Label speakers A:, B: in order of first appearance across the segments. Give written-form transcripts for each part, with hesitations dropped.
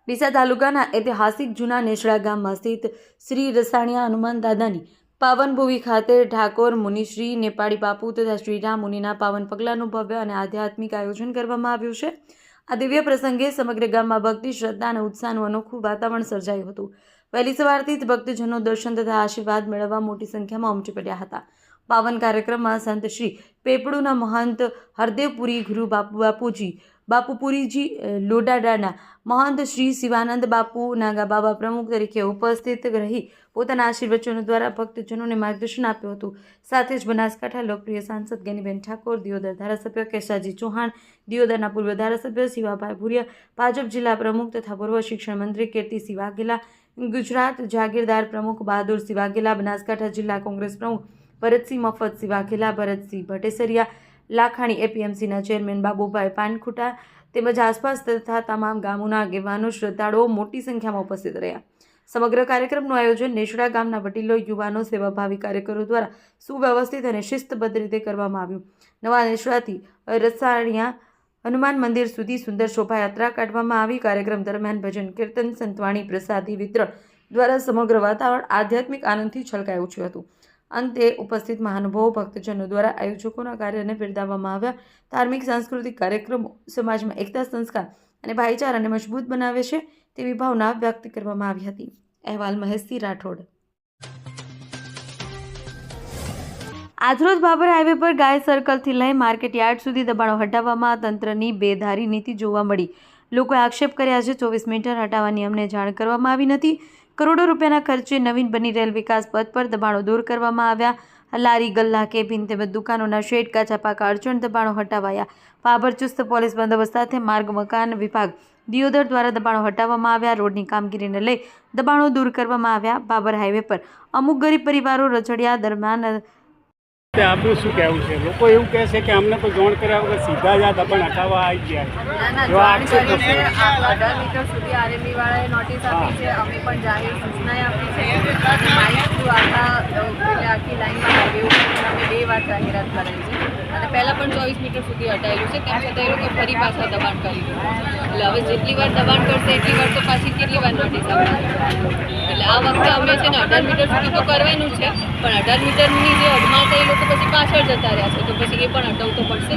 A: ડીસા તાલુકાના ઐતિહાસિક જૂના નેસડા ગામમાં સ્થિત શ્રી રસાણિયા હનુમાન દાદાની પાવનભૂમિ ખાતે ઠાકોર મુનિશ્રી નેપાળી બાપુ તથા શ્રીરામ મુનિના પાવન પગલાંનું ભવ્ય અને આધ્યાત્મિક આયોજન કરવામાં આવ્યું છે। આ દિવ્ય પ્રસંગે સમગ્ર ગામમાં ભક્તિ, શ્રદ્ધા અને ઉત્સાહનું અનોખું વાતાવરણ સર્જાયું હતું। વહેલી સવારથી જ ભક્તજનો દર્શન તથા આશીર્વાદ મેળવવા મોટી સંખ્યામાં ઉમટી પડ્યા હતા। પાવન કાર્યક્રમમાં સંત શ્રી પેપળુના મહંત હરદેવપુરી ગુરુ બાપુપુરીજી લોડાડાના મહંત શ્રી શિવાનંદ બાપુ નાગા બાબા પ્રમુખ તરીકે ઉપસ્થિત રહી પોતાના આશીર્વચનો દ્વારા ભક્તજનોને માર્ગદર્શન આપ્યું હતું। સાથે જ બનાસકાંઠા લોકપ્રિય સાંસદ ગેનીબેન ઠાકોર, દિયોદર ધારાસભ્ય કેશાજી ચૌહાણ, દિયોદરના પૂર્વ ધારાસભ્ય શિવાભાઈ ભુરિયા, ભાજપ જિલ્લા પ્રમુખ તથા પૂર્વ શિક્ષણ મંત્રી કીર્તિસિંહ વાઘેલા, ગુજરાત જાગીરદાર પ્રમુખ બહાદુરસિંહ વાઘેલા, બનાસકાંઠા જિલ્લા કોંગ્રેસ પ્રમુખ ભરતસિંહ મફતસિંહ વાઘેલા, ભરતસિંહ ભટેસરિયા, લાખાણી એપીએમસીના ચેરમેન બાબુભાઈ પાનખુટા તેમજ આસપાસ તથા તમામ ગામોના આગેવાનો, શ્રદ્ધાળુઓ મોટી સંખ્યામાં ઉપસ્થિત રહ્યા। સમગ્ર કાર્યક્રમનું આયોજન નેસડા ગામના વડીલો, યુવાનો, સેવાભાવી કાર્યકરો દ્વારા સુવ્યવસ્થિત અને શિસ્તબદ્ધ રીતે કરવામાં આવ્યું। નવા નેસડાથી રસાણિયા હનુમાન મંદિર સુધી સુંદર શોભાયાત્રા કાઢવામાં આવી। કાર્યક્રમ દરમિયાન ભજન, કીર્તન, સંતવાણી, પ્રસાદી વિતરણ દ્વારા સમગ્ર વાતાવરણ આધ્યાત્મિક આનંદથી છલકાઈ ઉઠ્યું હતું। અંતે ઉપસ્થિત મહાનુભાવો, ભક્તજનો દ્વારા આયોજકોના કાર્યને બિરદાવવામાં આવ્યા। ધાર્મિક સાંસ્કૃતિક કાર્યક્રમો સમાજમાં એકતા, સંસ્કાર અને ભાઈચારાને મજબૂત બનાવે છે તેવી ભાવના વ્યક્ત કરવામાં આવી હતી। અહેવાલ મહેશસિંહ રાઠોડ। આજરોજ બાબર હાઈવે પર ગાય સર્કલથી લઈ માર્કેટ યાર્ડ સુધી દબાણો હટાવવામાં તંત્રની બેધારી નીતિ જોવા મળી। લોકોએ આક્ષેપ કર્યા છે 24 મીટર હટાવવાની અમને જાણ કરવામાં આવી નથી। કરોડો રૂપિયાના ખર્ચે નવીન બની રહેલ વિકાસ પથ પર દબાણો દૂર કરવામાં આવ્યા। લારી, ગલ્લા, કેબિન તેમજ દુકાનોના શેડ, કાચા પાકા અડચણ દબાણો હટાવાયા। બાબર ચુસ્ત પોલીસ બંદોબસ્ત સાથે માર્ગ મકાન વિભાગ દિયોદર દ્વારા દબાણો હટાવવામાં આવ્યા। રોડની કામગીરીને લઈ દબાણો દૂર કરવામાં આવ્યા। બાબર હાઈવે પર અમુક ગરીબ પરિવારો રજડિયા દરમિયાન
B: આપનું શું કહેવું છે? લોકો એવું કહે છે કે અમને કોઈ જાણ કર્યા વગર સીધા જ આ દબાણ હટાવવા આવી ગયા। જો આક્ષેપ
C: 18 મીટર સુધી આરએમબી વાળાએ નોટિસ આપી છે। અમે પણ જાહેર સૂચનાએ આપી છે। માઇક થ્રુ આખી લાઈનમાં હાઈવે ઉપર અમે 2 વાર જાહેરાત કરાઈ છે અને પહેલાં પણ 24 મીટર સુધી હટાયેલું છે। તેમ છતાં એ લોકો ફરી પાછા દબાણ કરી એટલે હવે જેટલી વાર દબાણ કરશે એટલી વાર તો પાછી કેટલી વાર નોટિસ આપવાની। એટલે આ વખતે અમે છે ને 18 મીટર સુધી તો કરવાનું છે, પણ 18 મીટરની જે હદમાં એ લોકો પછી પાછળ જતા રહ્યા છે તો પછી એ પણ હટાવવું તો પડશે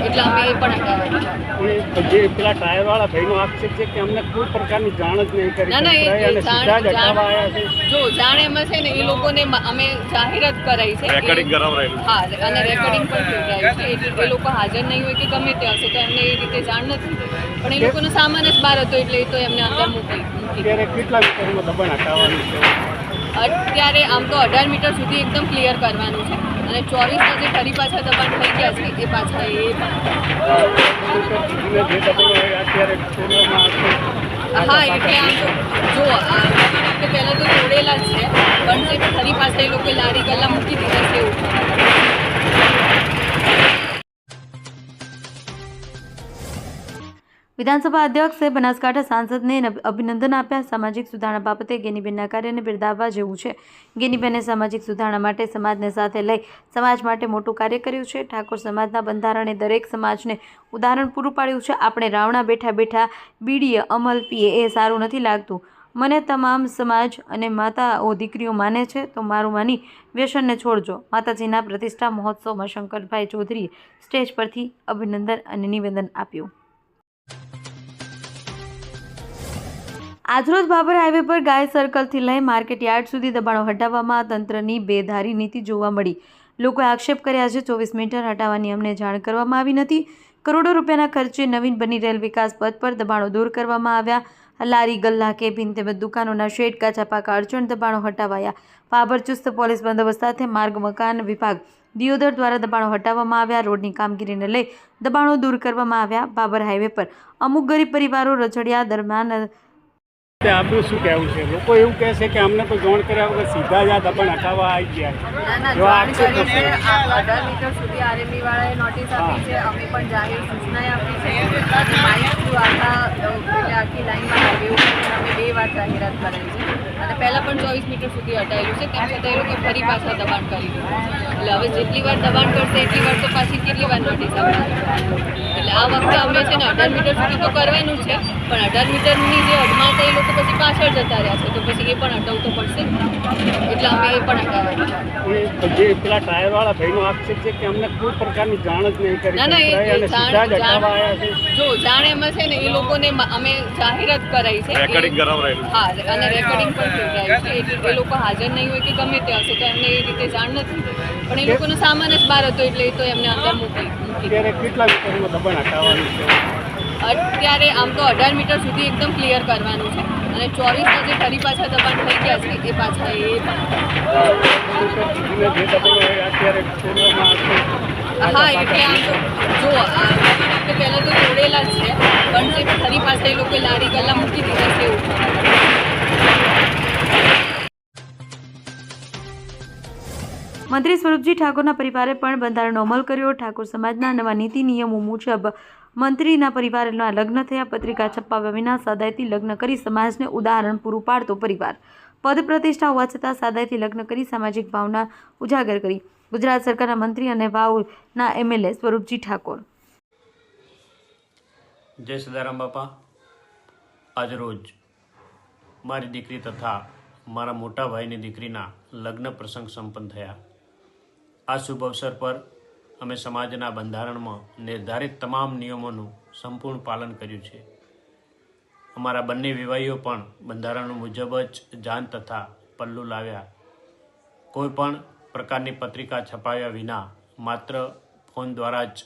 C: એટલે અમે એ પણ હટાવ્યા।
B: જે પેલા ટાયરવાળા ભાઈનો આક્ષેપ છે કે અમને કોઈ પ્રકારની જાણ જ નહીં કરી।
C: ના જો જાણ એમાં છે ને એ લોકોને અમે જાહેરાત કરાઈ છે, રેકોર્ડિંગ કરાવરાયેલું, હા, અને રેકોર્ડિંગ પણ કરાયું છે એટલે એ લોકો હાજર નહીં હોય કે ગમે તે હશે તો એમને એ રીતે જાણ નથી, પણ એ લોકોનો સામાન જ બહાર હતો એટલે એ તો એમને અંદર મૂકી।
B: કેટલા મીટરમાં દબાણ હટાવવાનું છે?
C: અત્યારે આમ તો 18 મીટર સુધી એકદમ ક્લિયર કરવાનું છે અને 24 જે ફરી પાછા દબાણ થઈ ગયા છે એ પાછા હા એટલે આમ તો જો પહેલાં તો જોડેલા જ છે પણ જે ફરી પાછા એ લોકો લારી ગલ્લા મૂકી દીધા છે એવું।
A: વિધાનસભા અધ્યક્ષે બનાસકાંઠા સાંસદને અભિનંદન આપ્યા। સામાજિક સુધારણા બાબતે ગેનીબેનના કાર્યને બિરદાવવા જેવું છે। ગેનીબેને સામાજિક સુધારણા માટે સમાજને સાથે લઈ સમાજ માટે મોટું કાર્ય કર્યું છે। ઠાકોર સમાજના બંધારણે દરેક સમાજને ઉદાહરણ પૂરું પાડ્યું છે। આપણે રાવણા બેઠા બેઠા બીડીએ અમલ પીએ એ સારું નથી લાગતું। મને તમામ સમાજ અને માતાઓ દીકરીઓ માને છે તો મારું માની વ્યસનને છોડજો। માતાજીના પ્રતિષ્ઠા મહોત્સવમાં શંકરભાઈ ચૌધરીએ સ્ટેજ પરથી અભિનંદન અને નિવેદન આપ્યું। આજરોજ બાબર હાઈવે પર ગાય સર્કલથી લઈ માર્કેટ યાર્ડ સુધી દબાણો હટાવવામાં તંત્રની બેધારી નીતિ જોવા મળી। લોકોએ આક્ષેપ કર્યા છે 24 મીટર હટાવવાની અમને જાણ કરવામાં આવી નથી। કરોડો રૂપિયાના ખર્ચે નવીન બની રહેલ વિકાસ પથ પર દબાણો દૂર કરવામાં આવ્યા। લારી, ગલ્લા, કેબિન તેમજ દુકાનોના શેડ, કાચા પાકા અડચણ દબાણો હટાવાયા। બાબર ચુસ્ત પોલીસ બંદોબસ્ત સાથે માર્ગ મકાન વિભાગ દિયોદર દ્વારા દબાણો હટાવવામાં આવ્યા। રોડની કામગીરીને લઈ દબાણો દૂર કરવામાં આવ્યા। બાબર હાઈવે પર અમુક ગરીબ પરિવારો રજડિયા દરમિયાન
B: આપનું શું કહેવું છે? લોકો એવું કહે છે કે અમને કોઈ જાણ કર્યા વગર સીધા જ આ દબાણ હટાવવા આવી ગયા।
C: જો આક્ષેપ 18 મીટર સુધી આરએમબી વાળાએ નોટિસ આપી છે। અમે પણ જાહેર સૂચનાએ આપી છે। માઇક થ્રુ આખી લાઈનમાં હાઈવે ઉપર અમે 2 વાર જાહેરાત કરાઈ છે અને પહેલાં પણ 24 મીટર સુધી હટાયેલું છે, તેમ છતાં એ લોકો ફરી પાછા દબાણ કરી દીધું છે. એટલે હવે જેટલી વાર દબાણ કરશે એટલી વાર તો પાછી કેટલી વાર નોટિસ આપશે. એટલે આ વખતે અમે છે ને 18 મીટર સુધી તો કરવાનું છે, પણ 18 મીટરની જે અડમાં હતા એ લોકો પછી પાછળ જતા રહ્યા છે, તો પછી એ પણ હટાવવું તો પડશે જ. એટલે અમે એ પણ હટાવવાનું.
B: એ જે પેલા ટાયરવાળા ભાઈનો આક્ષેપ છે કે અમને કોઈ પ્રકારની જાણ જ નહીં કરી
C: ના, ના, એ
B: અને સીધા જ હટાવવા આવ્યા છે.
C: જો જાણ એમાં છે ને એ લોકોને અમે જાહેરાત કરાઈ છે, હા, અને રેકોર્ડિંગ પણ થઈ જાય છે. એટલે એ લોકો હાજર નહીં હોય કે ગમે તે હશે તો એમને એ રીતે જાણ નથી, પણ એ લોકોનો સામાન જ બહાર હતો એટલે એ તો એમને અંદર મૂકી.
B: અત્યારે કેટલા મીટરનું દબાણ હટાવવાનું છે?
C: અત્યારે આમ તો 18 મીટર સુધી એકદમ ક્લિયર કરવાનું છે, અને 24 જે ફરી પાછા દબાણ થઈ ગયા છે એ પાછા
B: જે દબાણો હોય અત્યારે છોડવામાં આવશે.
C: હા, એટલે આમ તો જો પહેલાં તો જોડેલા જ છે, પણ જે ફરી પાછા એ લોકો લારી ગલ્લા મૂકી દીધા છે એવું.
A: મંત્રી સ્વરૂપજી ઠાકોરના પરિવારે પણ બંધારણનો અમલ કર્યો. ઠાકોર સમાજના નવા નીતિ નિયમો મુજબ મંત્રીના પરિવારના લગ્ન થયા. પત્રિકા છપાવ્યા વિના સાદાઈથી લગ્ન કરી સમાજને ઉદાહરણ પૂરું પાડતો પરિવાર. પદ પ્રતિષ્ઠા હોવા છતાં સાદાઈથી લગ્ન કરી સામાજિક ભાવના ઉજાગર કરી. ગુજરાત સરકારના મંત્રી અને વાવના MLA સ્વરૂપજી ઠાકોર.
D: જય સદારામ બાપા. આજરોજ મારી દીકરી તથા મારા મોટા ભાઈની દીકરીના લગ્ન પ્રસંગ સંપન્ન થયા. આ શુભ અવસર પર અમે સમાજના બંધારણમાં નિર્ધારિત તમામ નિયમોનું સંપૂર્ણ પાલન કર્યું છે. અમારા બંને વિવાહીઓ પણ બંધારણ મુજબ જ જાન તથા પલ્લું લાવ્યા. કોઈ પણ પ્રકારની પત્રિકા છપાવ્યા વિના માત્ર ફોન દ્વારા જ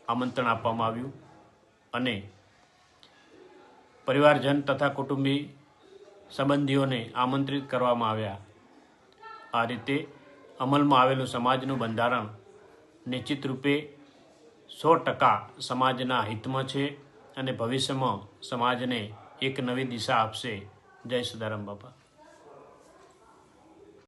D: આમંત્રણ આપવામાં આવ્યું અને પરિવારજન તથા કુટુંબી સંબંધીઓને આમંત્રિત કરવામાં આવ્યા. આ રીતે અમલમાં આવેલું સમાજનું બંધારણ નિશ્ચિત રૂપે 100% સમાજના હિતમાં છે અને ભવિષ્યમાં સમાજને એક નવી દિશા આપશે. જય સદારામ બાપા.